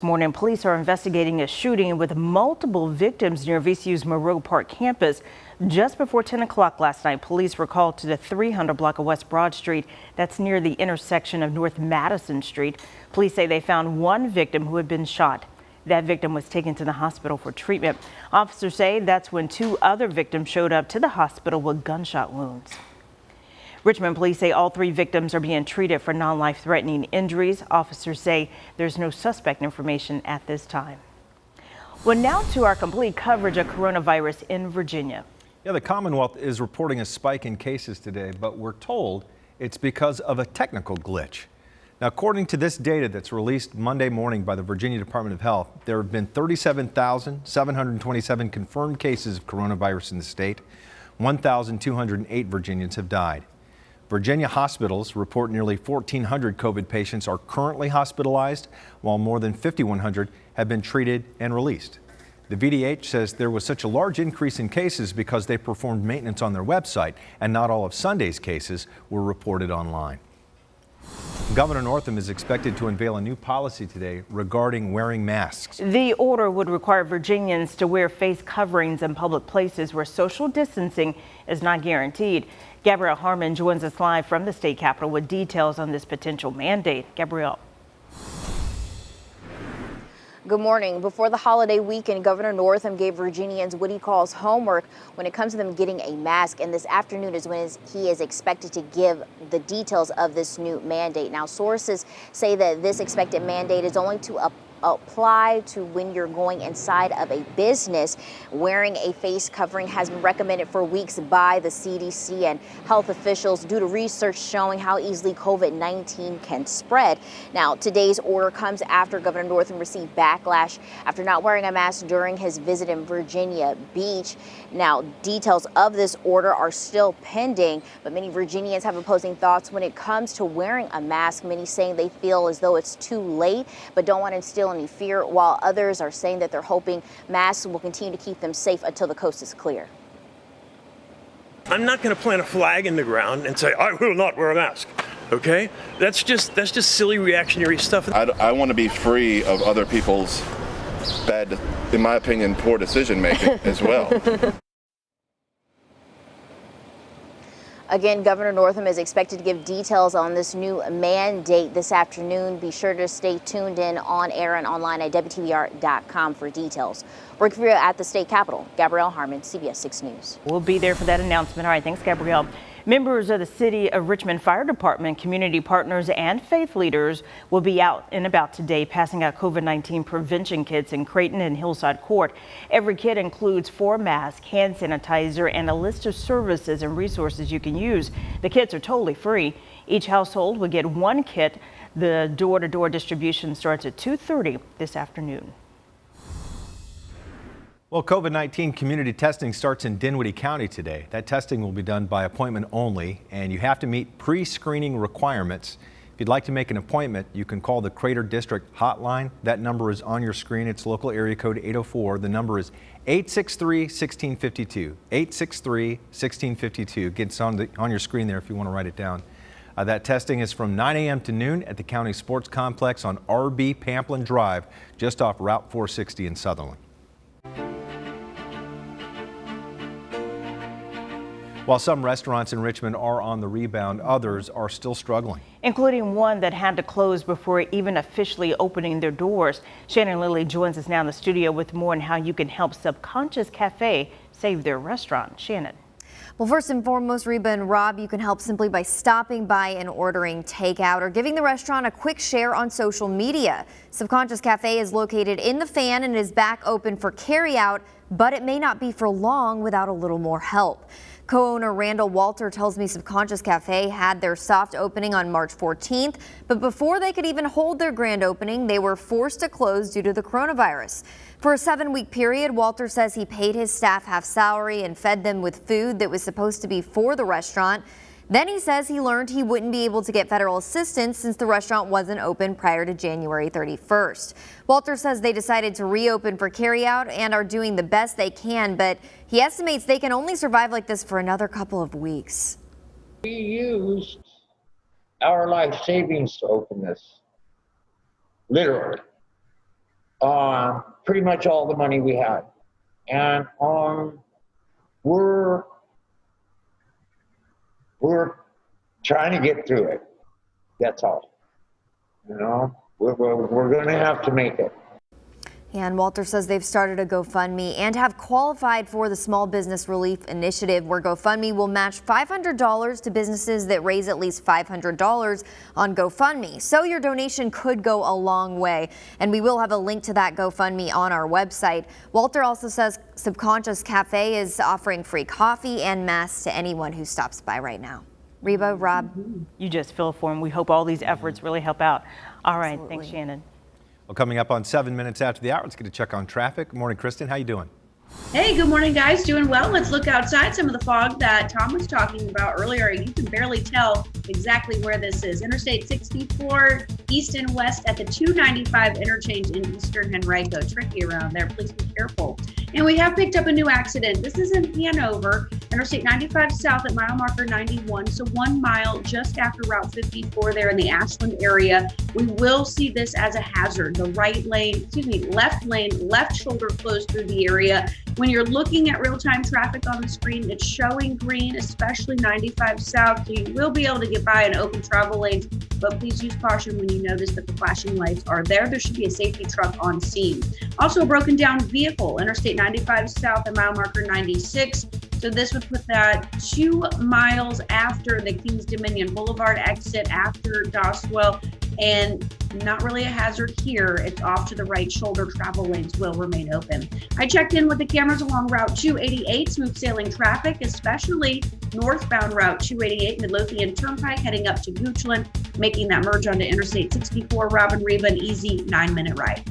Morning, police are investigating a shooting with multiple victims near VCU's Moreau Park campus. Just before 10 o'clock last night, police were called to the 300 block of West Broad Street. That's near the intersection of North Madison Street. Police say they found one victim who had been shot. That victim was taken to the hospital for treatment. Officers say that's when two other victims showed up to the hospital with gunshot wounds. Richmond Police say all three victims are being treated for non-life-threatening injuries. Officers say there's no suspect information at this time. Well, now to our complete coverage of coronavirus in Virginia. Yeah, the Commonwealth is reporting a spike in cases today, but we're told it's because of a technical glitch. Now, according to this data that's released Monday morning by the Virginia Department of Health, there have been 37,727 confirmed cases of coronavirus in the state. 1,208 Virginians have died. Virginia hospitals report nearly 1,400 COVID patients are currently hospitalized, while more than 5,100 have been treated and released. The VDH says there was such a large increase in cases because they performed maintenance on their website, and not all of Sunday's cases were reported online. Governor Northam is expected to unveil a new policy today regarding wearing masks. The order would require Virginians to wear face coverings in public places where social distancing is not guaranteed. Gabrielle Harmon joins us live from the state capitol with details on this potential mandate. Gabrielle. Good morning. Before the holiday weekend, Governor Northam gave Virginians what he calls homework when it comes to them getting a mask. And this afternoon is when he is expected to give the details of this new mandate. Now, sources say that this expected mandate is only to apply to when you're going inside of a business. Wearing a face covering has been recommended for weeks by the CDC and health officials due to research showing how easily COVID-19 can spread. Now, today's order comes after Governor Northam received backlash after not wearing a mask during his visit in Virginia Beach. Now, details of this order are still pending, but many Virginians have opposing thoughts when it comes to wearing a mask. Many saying they feel as though it's too late, but don't want to instill any fear, while others are saying that they're hoping masks will continue to keep them safe until the coast is clear. I'm not going to plant a flag in the ground and say, I will not wear a mask. Okay? That's just silly reactionary stuff. I want to be free of other people's bad, in my opinion, poor decision making as well. Again, Governor Northam is expected to give details on this new mandate this afternoon. Be sure to stay tuned in on air and online at WTVR.com for details. Working for you at the state capitol, Gabrielle Harmon, CBS 6 News. We'll be there for that announcement. All right, thanks, Gabrielle. Members of the City of Richmond Fire Department, community partners, and faith leaders will be out and about today passing out COVID-19 prevention kits in Creighton and Hillside Court. Every kit includes 4 masks, hand sanitizer, and a list of services and resources you can use. The kits are totally free. Each household will get 1 kit. The door-to-door distribution starts at 2:30 this afternoon. Well, COVID-19 community testing starts in Dinwiddie County today. That testing will be done by appointment only, and you have to meet pre-screening requirements. If you'd like to make an appointment, you can call the Crater District hotline. That number is on your screen. It's local area code 804. The number is 863-1652. 863-1652. It's on your screen there if you want to write it down. That testing is from 9 a.m. to noon at the County Sports Complex on RB Pamplin Drive, just off Route 460 in Sutherland. While some restaurants in Richmond are on the rebound, others are still struggling, including one that had to close before even officially opening their doors. Shannon Lilly joins us now in the studio with more on how you can help Subconscious Cafe save their restaurant. Shannon. Well, first and foremost, Reba and Rob, you can help simply by stopping by and ordering takeout or giving the restaurant a quick share on social media. Subconscious Cafe is located in the Fan and is back open for carryout, but it may not be for long without a little more help. Co-owner Randall Walter tells me Subconscious Cafe had their soft opening on March 14th, but before they could even hold their grand opening, they were forced to close due to the coronavirus. For a 7-week period, Walter says he paid his staff half salary and fed them with food that was supposed to be for the restaurant. Then he says he learned he wouldn't be able to get federal assistance since the restaurant wasn't open prior to January 31st. Walter says they decided to reopen for carryout and are doing the best they can, but he estimates they can only survive like this for another couple of weeks. We used our life savings to open this, literally. pretty much all the money we had. And we're trying to get through it. That's all. You know, we're going to have to make it. And Walter says they've started a GoFundMe and have qualified for the Small Business Relief Initiative, where GoFundMe will match $500 to businesses that raise at least $500 on GoFundMe. So your donation could go a long way. And we will have a link to that GoFundMe on our website. Walter also says Subconscious Cafe is offering free coffee and masks to anyone who stops by right now. Reba, Rob. You just feel for him. We hope all these efforts really help out. All right. Absolutely. Thanks, Shannon. Well, coming up on 7 minutes after the hour, let's get a check on traffic. Good morning, Kristen. How you doing? Hey, good morning, guys. Doing well. Let's look outside. Some of the fog that Tom was talking about earlier, you can barely tell exactly where this is. Interstate 64, east and west at the 295 interchange in eastern Henrico. Tricky around there. Please be careful. And we have picked up a new accident. This is in Hanover, Interstate 95 south at mile marker 91. So 1 mile just after Route 54 there in the Ashland area. We will see this as a hazard. The left lane, left shoulder flows through the area. When you're looking at real-time traffic on the screen, it's showing green, especially 95 south. So you will be able to get by in open travel lanes, but please use caution when you notice that the flashing lights are there. There should be a safety truck on scene. Also a broken down vehicle, Interstate 95 south at mile marker 96. So this would put that 2 miles after the Kings Dominion Boulevard exit after Doswell, and not really a hazard here. It's off to the right shoulder. Travel lanes will remain open. I checked in with the cameras along Route 288, smooth sailing traffic, especially northbound Route 288, Midlothian Turnpike heading up to Goochland, making that merge onto Interstate 64. Robin, Reba, an easy 9-minute ride.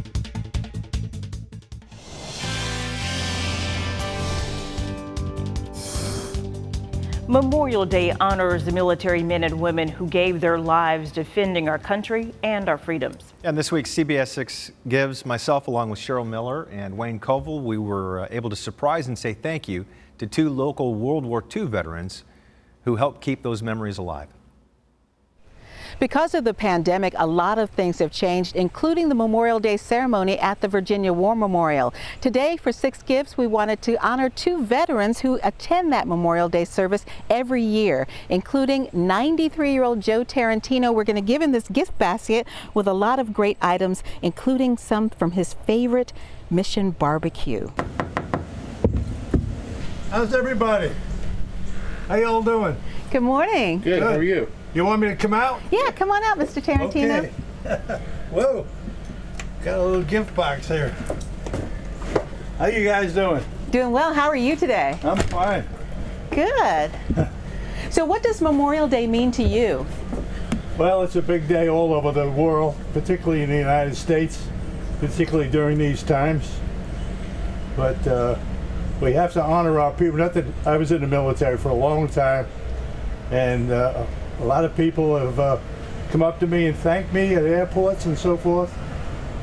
Memorial Day honors the military men and women who gave their lives defending our country and our freedoms. And this week, CBS 6 Gives, myself along with Cheryl Miller and Wayne Koval, we were able to surprise and say thank you to 2 local World War II veterans who helped keep those memories alive. Because of the pandemic, a lot of things have changed, including the Memorial Day ceremony at the Virginia War Memorial. Today, for 6 Gifts, we wanted to honor 2 veterans who attend that Memorial Day service every year, including 93-year-old Joe Tarantino. We're going to give him this gift basket with a lot of great items, including some from his favorite Mission barbecue. How's everybody? How y'all doing? Good morning. Good. How are you? You want me to come out? Yeah, come on out, Mr. Tarantino. Okay. Whoa, got a little gift box here. How you guys doing? Doing well. How are you today? I'm fine. Good. So what does Memorial Day mean to you? Well, it's a big day all over the world, particularly in the United States, particularly during these times. But we have to honor our people. Not that I was in the military for a long time, and a lot of people have come up to me and thanked me at airports and so forth.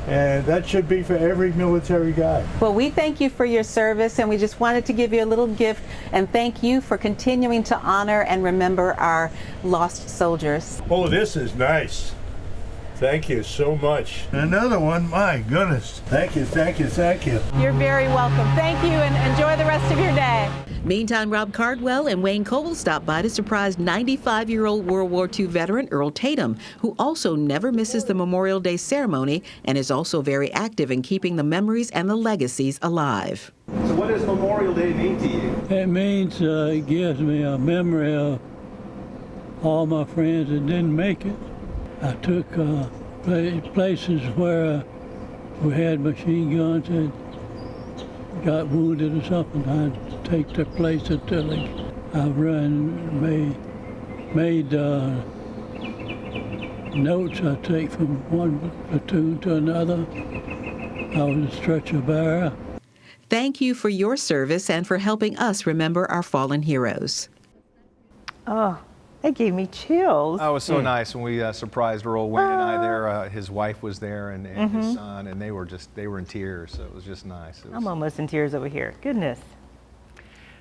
And that should be for every military guy. Well, we thank you for your service, and we just wanted to give you a little gift and thank you for continuing to honor and remember our lost soldiers. Oh, this is nice. Thank you so much. Another one, my goodness. Thank you, thank you, thank you. You're very welcome. Thank you, and enjoy the rest of your day. Meantime, Rob Cardwell and Wayne Koval stopped by to surprise 95-year-old World War II veteran Earl Tatum, who also never misses the Memorial Day ceremony and is also very active in keeping the memories and the legacies alive. So what does Memorial Day mean to you? It means it gives me a memory of all my friends that didn't make it. I took places where we had machine guns and got wounded or something. I'd take their place until I made notes I take from one platoon to another. I was a stretcher bearer. Thank you for your service and for helping us remember our fallen heroes. Oh, that gave me chills. That was so nice when we surprised Earl. Wayne and I there. His wife was there and his son, and they were in tears. So it was just nice. I'm almost in tears over here. Goodness.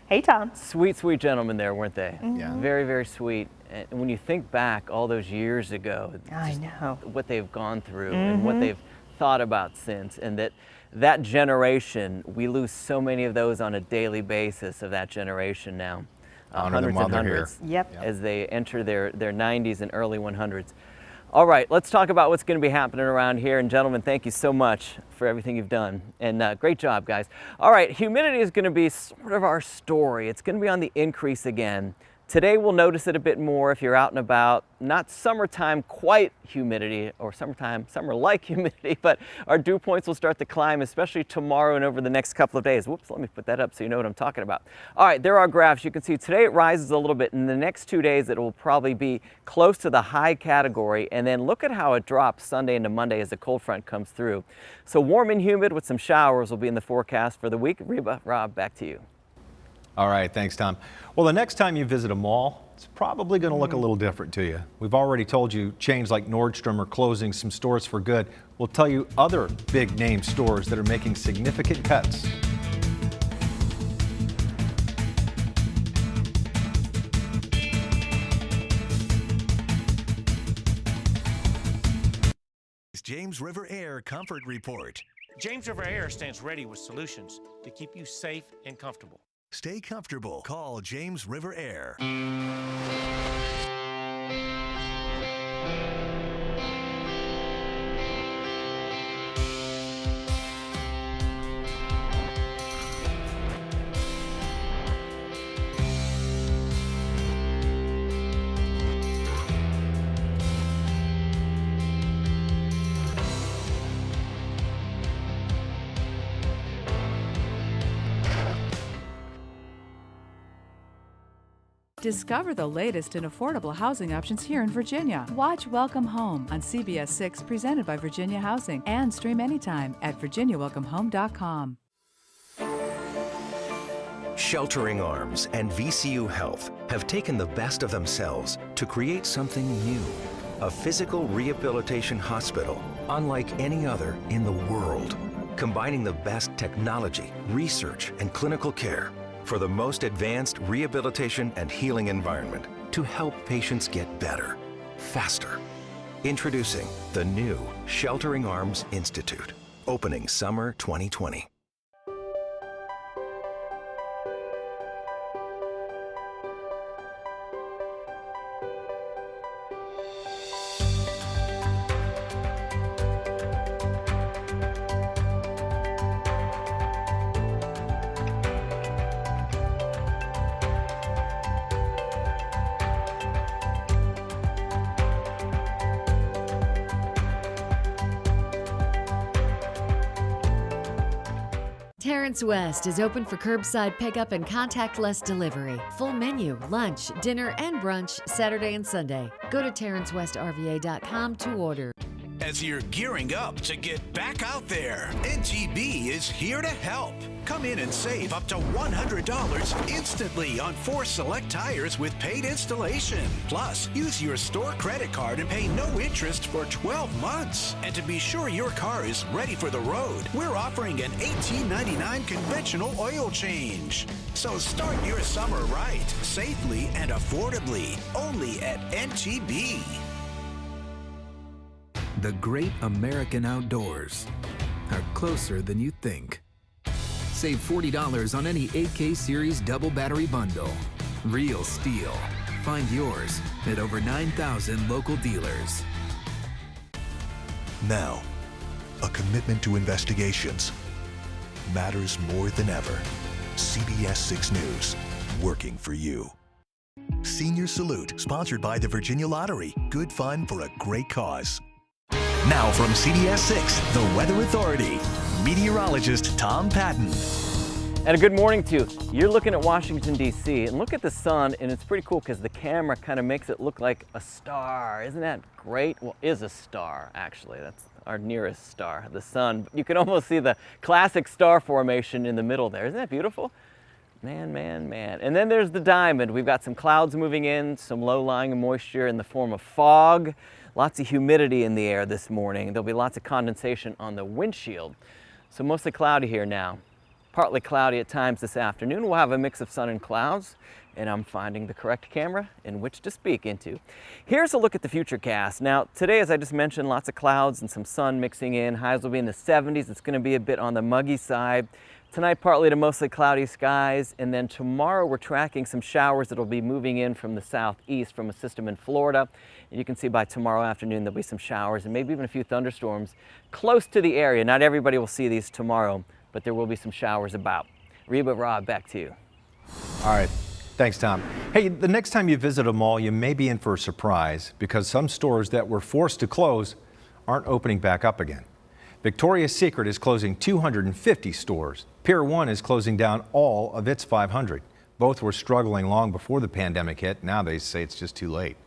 Hey, Tom. Sweet, sweet gentlemen there, weren't they? Yeah. Very, very sweet. And when you think back all those years ago, I know what they've gone through and what they've thought about since, and that generation, we lose so many of those on a daily basis of that generation now. Hundreds and hundreds. Yep. As they enter their 90s and early 100s. All right, let's talk about what's going to be happening around here. And gentlemen, thank you so much for everything you've done. And great job, guys. All right, humidity is going to be sort of our story. It's going to be on the increase again. Today we'll notice it a bit more if you're out and about. Not summertime quite humidity, or summer-like humidity, but our dew points will start to climb, especially tomorrow and over the next couple of days. Whoops, let me put that up so you know what I'm talking about. All right, there are graphs. You can see today it rises a little bit. In the next 2 days, it will probably be close to the high category. And then look at how it drops Sunday into Monday as the cold front comes through. So warm and humid with some showers will be in the forecast for the week. Reba, Rob, back to you. All right, thanks, Tom. Well, the next time you visit a mall, it's probably going to look a little different to you. We've already told you chains like Nordstrom are closing some stores for good. We'll tell you other big name stores that are making significant cuts. James River Air Comfort Report. James River Air stands ready with solutions to keep you safe and comfortable. Stay comfortable. Call James River Air. Discover the latest in affordable housing options here in Virginia. Watch Welcome Home on CBS 6, presented by Virginia Housing, and stream anytime at virginiawelcomehome.com. Sheltering Arms and VCU Health have taken the best of themselves to create something new. A physical rehabilitation hospital unlike any other in the world, combining the best technology, research, and clinical care for the most advanced rehabilitation and healing environment to help patients get better, faster. Introducing the new Sheltering Arms Institute, opening summer 2020. TARRANTS West is open for curbside pickup and contactless delivery. Full menu, lunch, dinner, and brunch Saturday and Sunday. Go to TARRANTSWestRVA.com to order. As you're gearing up to get back out there, NGB is here to help. Come in and save up to $100 instantly on 4 select tires with paid installation. Plus, use your store credit card and pay no interest for 12 months. And to be sure your car is ready for the road, we're offering an $18.99 conventional oil change. So start your summer right, safely and affordably, only at NGB. The great American outdoors are closer than you think. Save $40 on any 8K series double battery bundle. Real STIHL. Find yours at over 9,000 local dealers. Now, a commitment to investigations matters more than ever. CBS 6 News, working for you. Senior Salute, sponsored by the Virginia Lottery. Good fun for a great cause. Now from CBS 6, the Weather Authority, meteorologist Tom Patton. And a good morning to you. You're looking at Washington, D.C., and look at the sun, and it's pretty cool because the camera kind of makes it look like a star. Isn't that great? Well, is a star, actually. That's our nearest star, the sun. You can almost see the classic star formation in the middle there. Isn't that beautiful? Man, man, man. And then there's the diamond. We've got some clouds moving in, some low-lying moisture in the form of fog. Lots of humidity in the air this morning. There'll be lots of condensation on the windshield. So mostly cloudy here now. Partly cloudy at times this afternoon. We'll have a mix of sun and clouds, and I'm finding the correct camera in which to speak into. Here's a look at the futurecast. Now, today, as I just mentioned, lots of clouds and some sun mixing in. Highs will be in the 70s. It's going to be a bit on the muggy side. Tonight, partly to mostly cloudy skies, and then tomorrow we're tracking some showers that will be moving in from the southeast from a system in Florida. And you can see by tomorrow afternoon there'll be some showers and maybe even a few thunderstorms close to the area. Not everybody will see these tomorrow, but there will be some showers about. Reba, Rob, back to you. All right. Thanks, Tom. Hey, the next time you visit a mall, you may be in for a surprise because some stores that were forced to close aren't opening back up again. Victoria's Secret is closing 250 stores. Pier 1 is closing down all of its 500. Both were struggling long before the pandemic hit. Now they say it's just too late.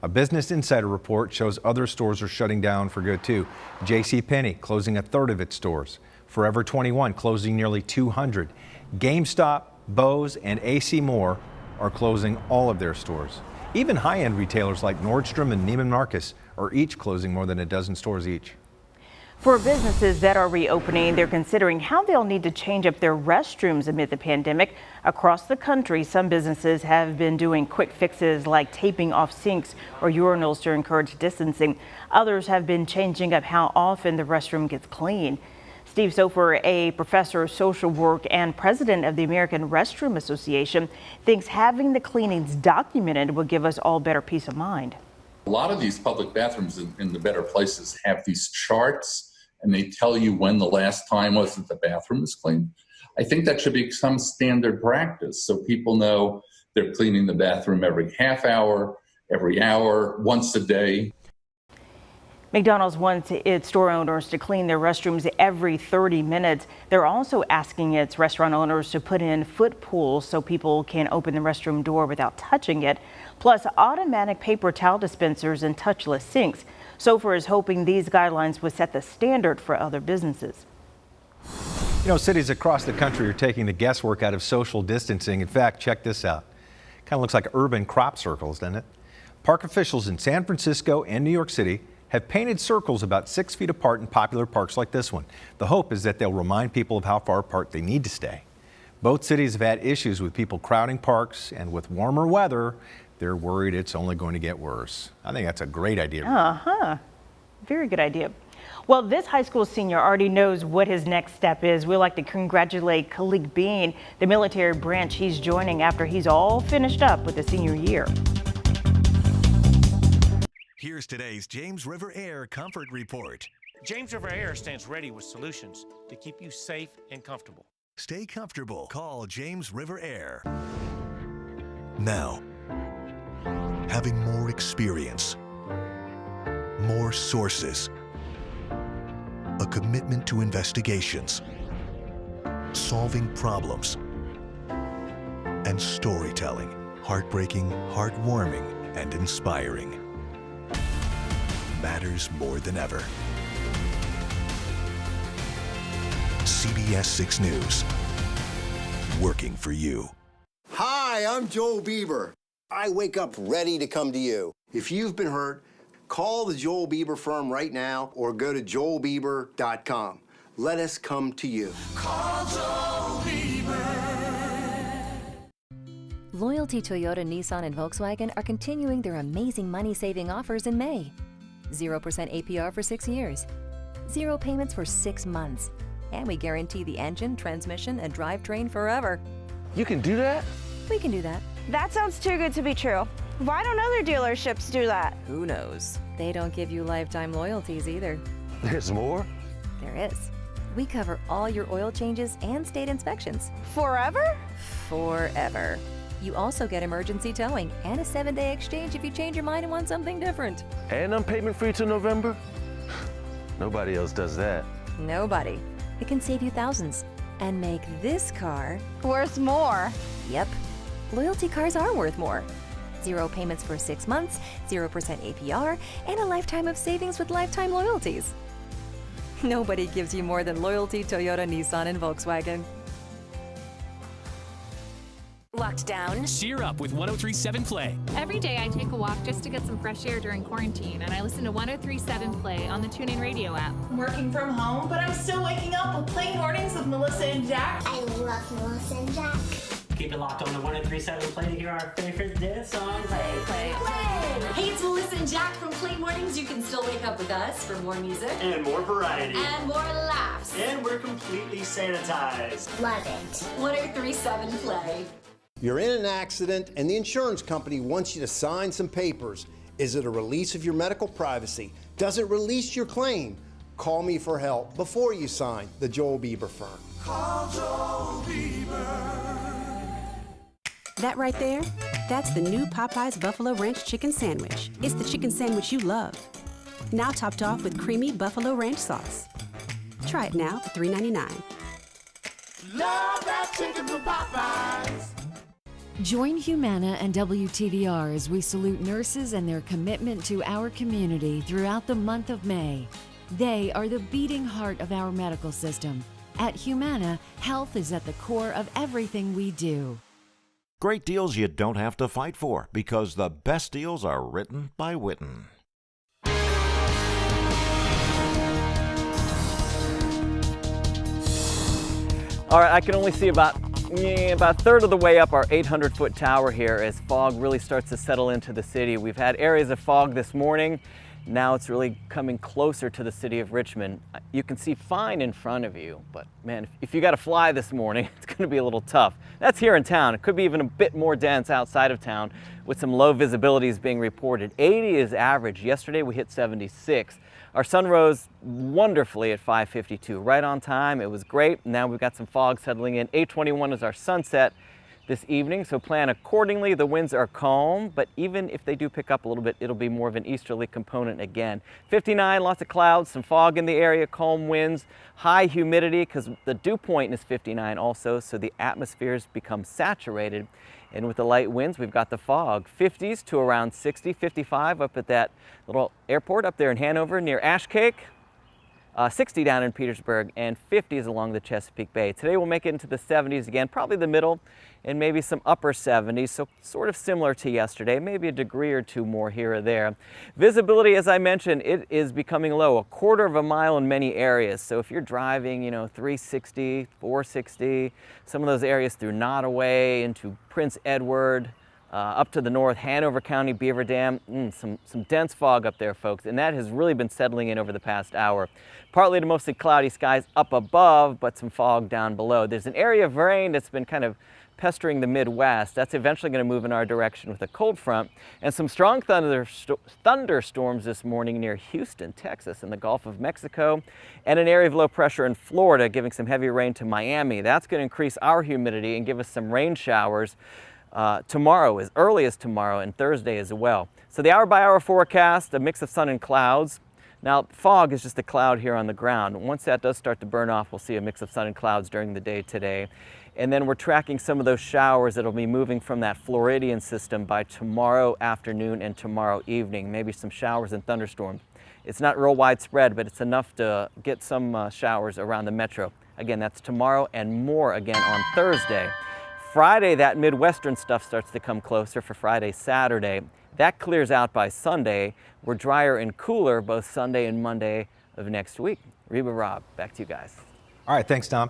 A Business Insider report shows other stores are shutting down for good too. JCPenney closing a third of its stores. Forever 21 closing nearly 200. GameStop, Bose, and AC Moore are closing all of their stores. Even high-end retailers like Nordstrom and Neiman Marcus are each closing more than a dozen stores each. For businesses that are reopening, they're considering how they'll need to change up their restrooms amid the pandemic. Across the country, some businesses have been doing quick fixes like taping off sinks or urinals to encourage distancing. Others have been changing up how often the restroom gets cleaned. Steve Sofer, a professor of social work and president of the American Restroom Association, thinks having the cleanings documented will give us all better peace of mind. A lot of these public bathrooms in the better places have these charts, and they tell you when the last time was that the bathroom was cleaned. I think that should become standard practice so people know they're cleaning the bathroom every half hour, every hour, once a day. McDonald's wants its store owners to clean their restrooms every 30 minutes. They're also asking its restaurant owners to put in foot pools so people can open the restroom door without touching it, plus automatic paper towel dispensers and touchless sinks. Sofer is hoping these guidelines would set the standard for other businesses. You know, cities across the country are taking the guesswork out of social distancing. In fact, check this out. Kind of looks like urban crop circles, doesn't it? Park officials in San Francisco and New York City have painted circles about 6 feet apart in popular parks like this one. The hope is that they'll remind people of how far apart they need to stay. Both cities have had issues with people crowding parks, and with warmer weather, they're worried it's only going to get worse. I think that's a great idea. Very good idea. Well, this high school senior already knows what his next step is. We'd like to congratulate Khalik Bean, the military branch he's joining after he's all finished up with the senior year. Here's today's James River Air Comfort Report. James River Air stands ready with solutions to keep you safe and comfortable. Stay comfortable. Call James River Air. Now, having more experience, more sources, a commitment to investigations, solving problems, and storytelling, heartbreaking, heartwarming, and inspiring, matters more than ever. CBS 6 News, working for you. Hi, I'm Joel Bieber. I wake up ready to come to you. If you've been hurt, call the Joel Bieber firm right now or go to joelbieber.com. Let us come to you. Call Joel Bieber. Loyalty Toyota, Nissan, and Volkswagen are continuing their amazing money-saving offers in May. 0% APR for 6 years. 0 payments for 6 months. And we guarantee the engine, transmission, and drivetrain forever. You can do that? We can do that. That sounds too good to be true. Why don't other dealerships do that? Who knows? They don't give you lifetime loyalties either. There's more? There is. We cover all your oil changes and state inspections. Forever? Forever. You also get emergency towing and a 7-day exchange if you change your mind and want something different. And I'm payment free till November? Nobody else does that. Nobody. It can save you thousands and make this car worth more. Yep. Loyalty cars are worth more. 0 payments for 6 months, 0% APR, and a lifetime of savings with lifetime loyalties. Nobody gives you more than Loyalty Toyota, Nissan, and Volkswagen. Locked down? Cheer up with 103.7 Play. Every day I take a walk just to get some fresh air during quarantine, and I listen to 103.7 Play on the TuneIn Radio app. I'm working from home, but I'm still waking up with playing mornings with Melissa and Jack. I love Melissa and Jack. Keep it locked on the 1037 Play to hear our favorite dance songs. Play. Hey, it's Melissa and Jack from Play Mornings. You can still wake up with us for more music. And more variety. And more laughs. And we're completely sanitized. Love it. 1037 Play. You're in an accident and the insurance company wants you to sign some papers. Is it a release of your medical privacy? Does it release your claim? Call me for help before you sign. The Joel Bieber Firm. Call Joel Bieber. That right there, that's the new Popeye's Buffalo Ranch Chicken Sandwich. It's the chicken sandwich you love. Now topped off with creamy Buffalo Ranch sauce. Try it now for $3.99. Love that chicken from Popeyes. Join Humana and WTVR as we salute nurses and their commitment to our community throughout the month of May. They are the beating heart of our medical system. At Humana, health is at the core of everything we do. Great deals you don't have to fight for, because the best deals are written by Witten. All right, I can only see about a third of the way up our 800-foot tower here as fog really starts to settle into the city. We've had areas of fog this morning. Now it's really coming closer to the city of Richmond. You can see fine in front of you, but man, if you got to fly this morning, it's going to be a little tough. That's here in town. It could be even a bit more dense outside of town with some low visibilities being reported. 80 is average. Yesterday we hit 76. Our sun rose wonderfully at 5:52, right on time. It was great. Now we've got some fog settling in. 8:21 is our sunset this evening, so plan accordingly. The winds are calm, but even if they do pick up a little bit, it'll be more of an easterly component again. 59, lots of clouds, some fog in the area, calm winds, high humidity because the dew point is 59 also, so the atmospheres become saturated. And with the light winds, we've got the fog. 50s to around 60, 55 up at that little airport up there in Hanover near Ashcake. 60 down in Petersburg, and 50s along the Chesapeake Bay. Today we'll make it into the 70s again, probably the middle, and maybe some upper 70s, so sort of similar to yesterday, maybe a degree or two more here or there. Visibility, as I mentioned, it is becoming low, 1/4 mile in many areas. So if you're driving, 360, 460, some of those areas through Nottoway into Prince Edward, up to the north, Hanover County, Beaver Dam, some dense fog up there, folks, and that has really been settling in over the past hour. Partly to mostly cloudy skies up above, but some fog down below. There's an area of rain that's been kind of pestering the Midwest. That's eventually going to move in our direction with a cold front, and some strong thunderstorms this morning near Houston, Texas, in the Gulf of Mexico, and an area of low pressure in Florida, giving some heavy rain to Miami. That's going to increase our humidity and give us some rain showers tomorrow, as early as tomorrow, and Thursday as well. So the hour-by-hour forecast, a mix of sun and clouds. Now, fog is just a cloud here on the ground. Once that does start to burn off, we'll see a mix of sun and clouds during the day today. And then we're tracking some of those showers that'll be moving from that Floridian system by tomorrow afternoon and tomorrow evening. Maybe some showers and thunderstorms. It's not real widespread, but it's enough to get some showers around the metro. Again, that's tomorrow and more again on Thursday. Friday, that Midwestern stuff starts to come closer for Friday, Saturday. That clears out by Sunday. We're drier and cooler both Sunday and Monday of next week. Reba, Rob, back to you guys. All right, thanks, Tom.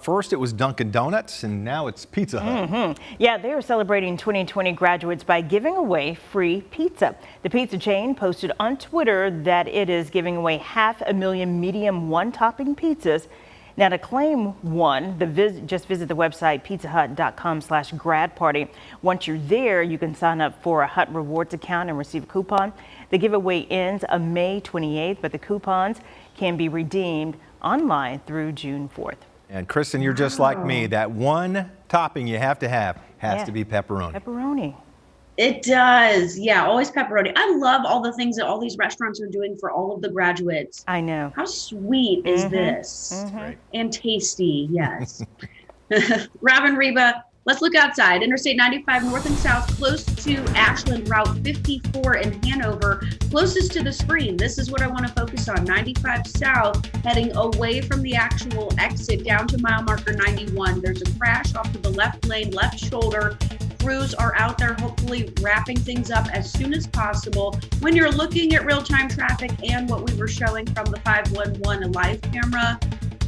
First, it was Dunkin' Donuts, and now it's Pizza Hut. Yeah, they are celebrating 2020 graduates by giving away free pizza. The pizza chain posted on Twitter that it is giving away 500,000 medium one-topping pizzas. Now, to claim one, just visit the website pizzahut.com/grad party. Once you're there, you can sign up for a Hut Rewards account and receive a coupon. The giveaway ends on May 28th, but the coupons can be redeemed online through June 4th. And Kristen, you're just like me. That one topping you have to have has to be pepperoni. Pepperoni. It does. Yeah, always pepperoni. I love all the things that all these restaurants are doing for all of the graduates. I know. How sweet is this? Right. And tasty, yes. Robin, Reba, let's look outside. Interstate 95 north and south, close to Ashland, Route 54 in Hanover, closest to the screen. This is what I want to focus on. 95 south, heading away from the actual exit down to mile marker 91. There's a crash off to the left lane, left shoulder. Crews are out there hopefully wrapping things up as soon as possible. When you're looking at real-time traffic and what we were showing from the 511 live camera,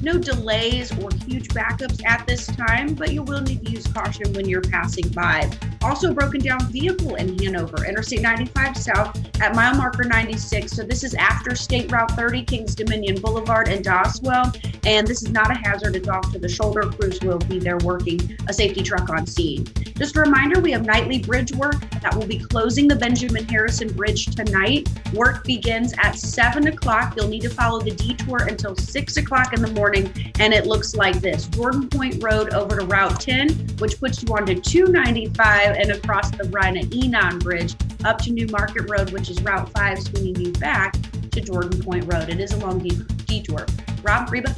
No delays or huge backups at this time, but you will need to use caution when you're passing by. Also broken down vehicle in Hanover, Interstate 95 South at mile marker 96. So this is after State Route 30, Kings Dominion Boulevard and Doswell. And this is not a hazard. It's off to the shoulder. Crews will be there working a safety truck on scene. Just a reminder, we have nightly bridge work that will be closing the Benjamin Harrison Bridge tonight. Work begins at 7 o'clock. You'll need to follow the detour until 6 o'clock in the morning. And it looks like this: Jordan Point Road over to Route 10, which puts you onto 295 and across the Rhina-Enon Bridge up to New Market Road, which is Route 5, swinging you back to Jordan Point Road. It is a long detour. Rob, Reba.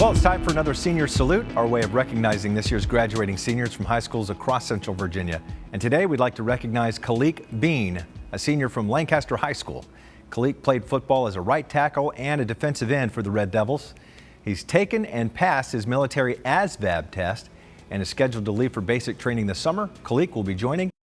Well, it's time for another senior salute, our way of recognizing this year's graduating seniors from high schools across Central Virginia. And today we'd like to recognize Khalik Bean, a senior from Lancaster High School. Khalik played football as a right tackle and a defensive end for the Red Devils. He's taken and passed his military ASVAB test and is scheduled to leave for basic training this summer. Khalik will be joining